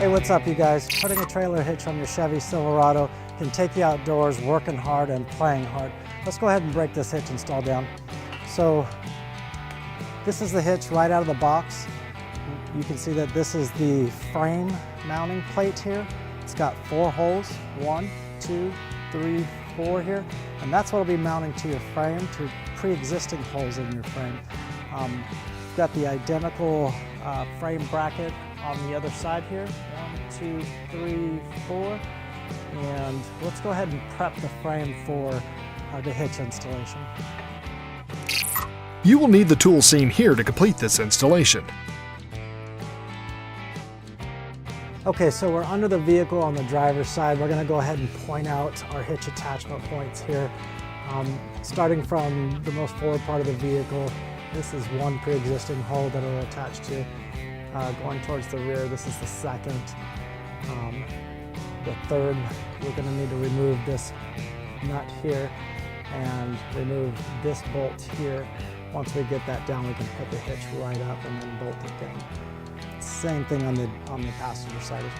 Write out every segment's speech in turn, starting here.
Hey, what's up you guys? Putting a trailer hitch on your Chevy Silverado can take you outdoors working hard and playing hard. Let's go ahead and break this hitch install down. So this is the hitch right out of the box. You can see that this is the frame mounting plate here. It's got 4 holes, 1, 2, 3, 4 here, and that's what will be mounting to your frame, to pre-existing holes in your frame. You've got the identical frame bracket on the other side here. 1, 2, 3, 4. And let's go ahead and prep the frame for the hitch installation. You will need the tools seen here to complete this installation. Okay, so we're under the vehicle on the driver's side. We're gonna go ahead and point out our hitch attachment points here. Starting from the most forward part of the vehicle, this is one pre-existing hole that it'll attach to. Going towards the rear, this is the second. The third, we're gonna need to remove this nut here and remove this bolt here. Once we get that down, we can put the hitch right up and then bolt it down. Same thing on the passenger side as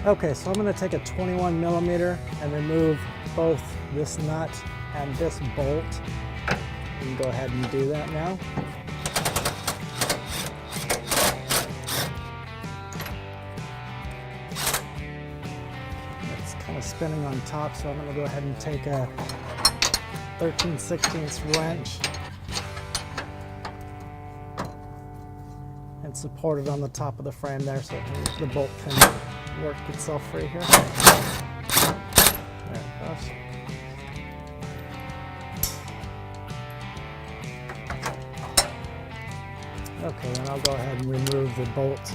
well. Okay, so I'm gonna take a 21 millimeter and remove both this nut and this bolt. You can go ahead and do that now. It's kind of spinning on top, so I'm gonna go ahead and take a 13/16 wrench and support it on the top of the frame there so the bolt can work itself free here. There it goes. Okay, then I'll go ahead and remove the bolt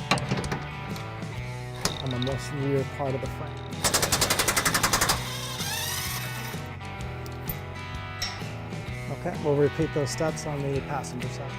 on the most rear part of the frame. Okay, we'll repeat those steps on the passenger side.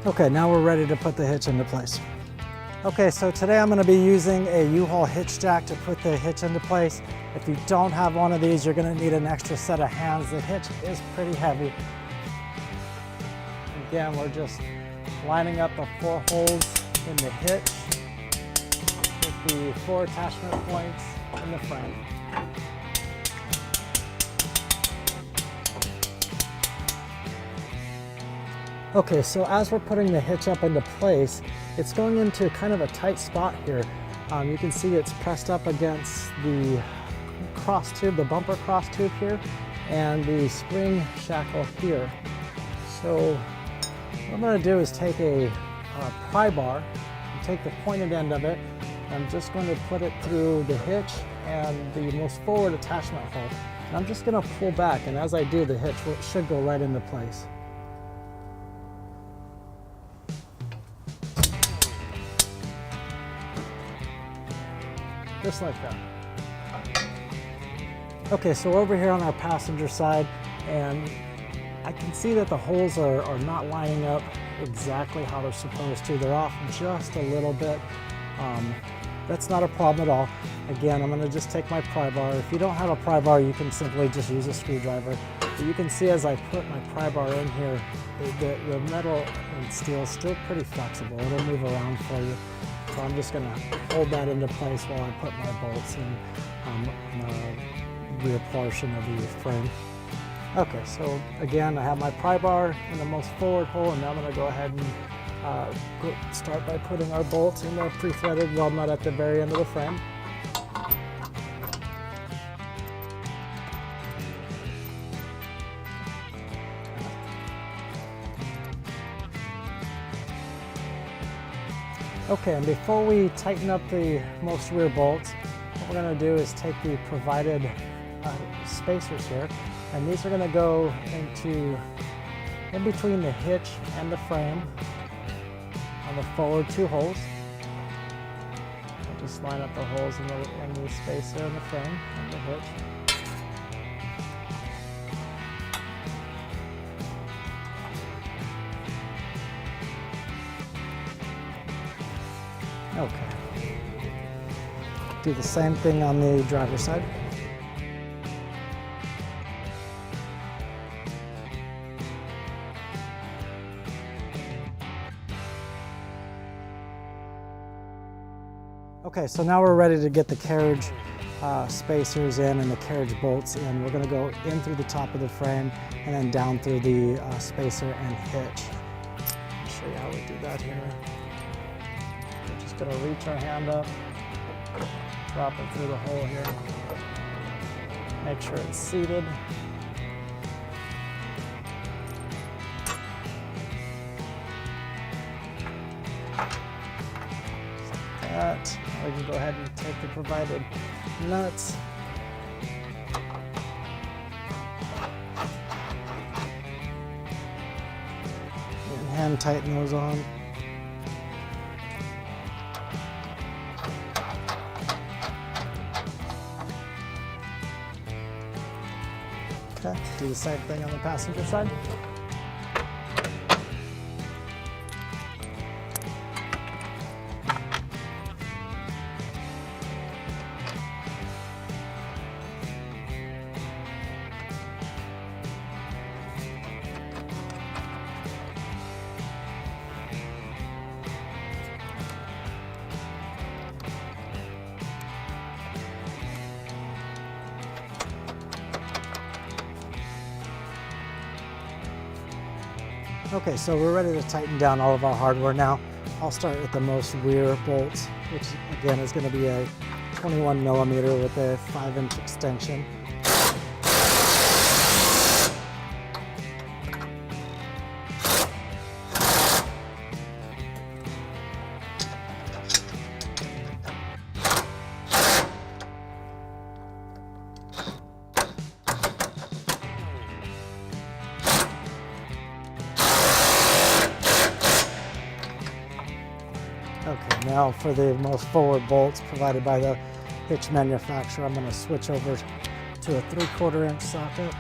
Okay, now we're ready to put the hitch into place. Okay, so today I'm gonna be using a U-Haul hitch jack to put the hitch into place. If you don't have one of these, you're gonna need an extra set of hands. The hitch is pretty heavy. Again, we're just lining up the 4 holes in the hitch with the 4 attachment points in the frame. Okay, so as we're putting the hitch up into place, it's going into kind of a tight spot here. You can see it's pressed up against the cross tube, the bumper cross tube here, and the spring shackle here. So what I'm going to do is take a pry bar, and take the pointed end of it. I'm just going to put it through the hitch and the most forward attachment hole. And I'm just going to pull back, and as I do, the hitch should go right into place. Just like that. Okay, so over here on our passenger side, and I can see that the holes are not lining up exactly how they're supposed to. They're off just a little bit. That's not a problem at all. Again, I'm gonna just take my pry bar. If you don't have a pry bar, you can simply just use a screwdriver. But you can see as I put my pry bar in here, the metal and steel is still pretty flexible. It'll move around for you. So I'm just gonna hold that into place while I put my bolts in the rear portion of the frame. Okay, so again, I have my pry bar in the most forward hole, and now I'm gonna go ahead and start by putting our bolts in the pre-threaded weld nut at the very end of the frame. Okay, and before we tighten up the most rear bolts, what we're going to do is take the provided spacers here, and these are going to go in between the hitch and the frame on the forward 2 holes. I'll just line up the holes in the spacer in the frame and the hitch. Do the same thing on the driver's side. Okay, so now we're ready to get the carriage spacers in and the carriage bolts in. We're going to go in through the top of the frame and then down through the spacer and hitch. I'll show you how we do that here. We're just going to reach our hand up, drop it through the hole here, make sure it's seated. That. We can go ahead and take the provided nuts. And hand tighten those on. Okay, do the same thing on the passenger side. Okay, so we're ready to tighten down all of our hardware now. I'll start with the most rear bolts, which again is going to be a 21 millimeter with a 5-inch extension. Okay, now for the most forward bolts provided by the Hitch manufacturer, I'm going to switch over to a 3/4 inch socket.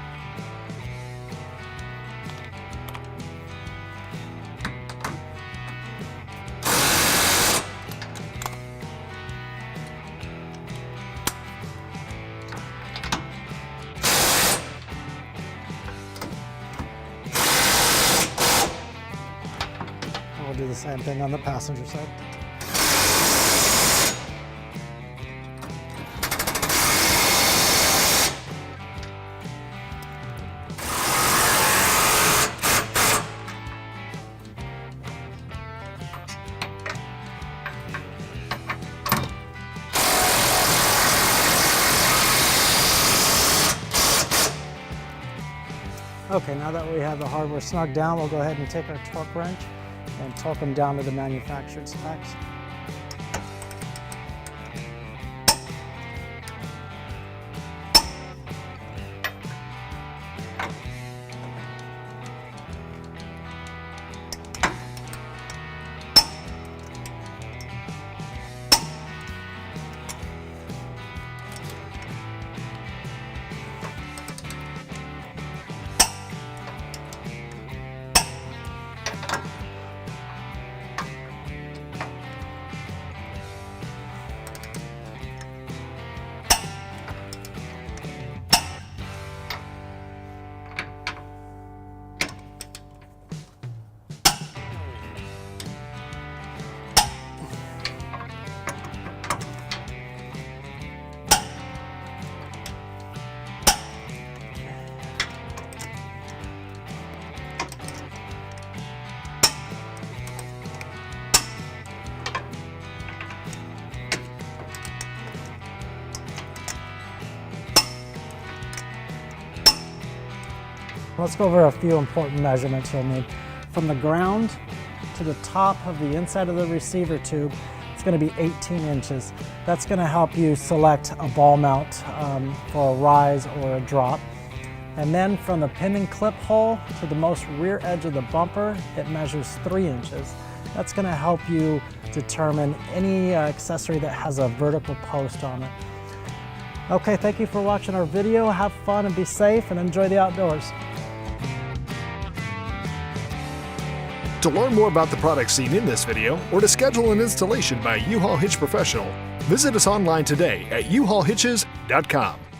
And we'll do the same thing on the passenger side. Okay, now that we have the hardware snug down, we'll go ahead and take our torque wrench and torque them down to the manufactured specs. Let's go over a few important measurements you'll need. From the ground to the top of the inside of the receiver tube, it's going to be 18 inches. That's going to help you select a ball mount for a rise or a drop. And then from the pin and clip hole to the most rear edge of the bumper, it measures 3 inches. That's going to help you determine any accessory that has a vertical post on it. Okay, thank you for watching our video. Have fun and be safe and enjoy the outdoors. To learn more about the products seen in this video, or to schedule an installation by U-Haul Hitch Professional, Visit us online today at uhaulhitches.com.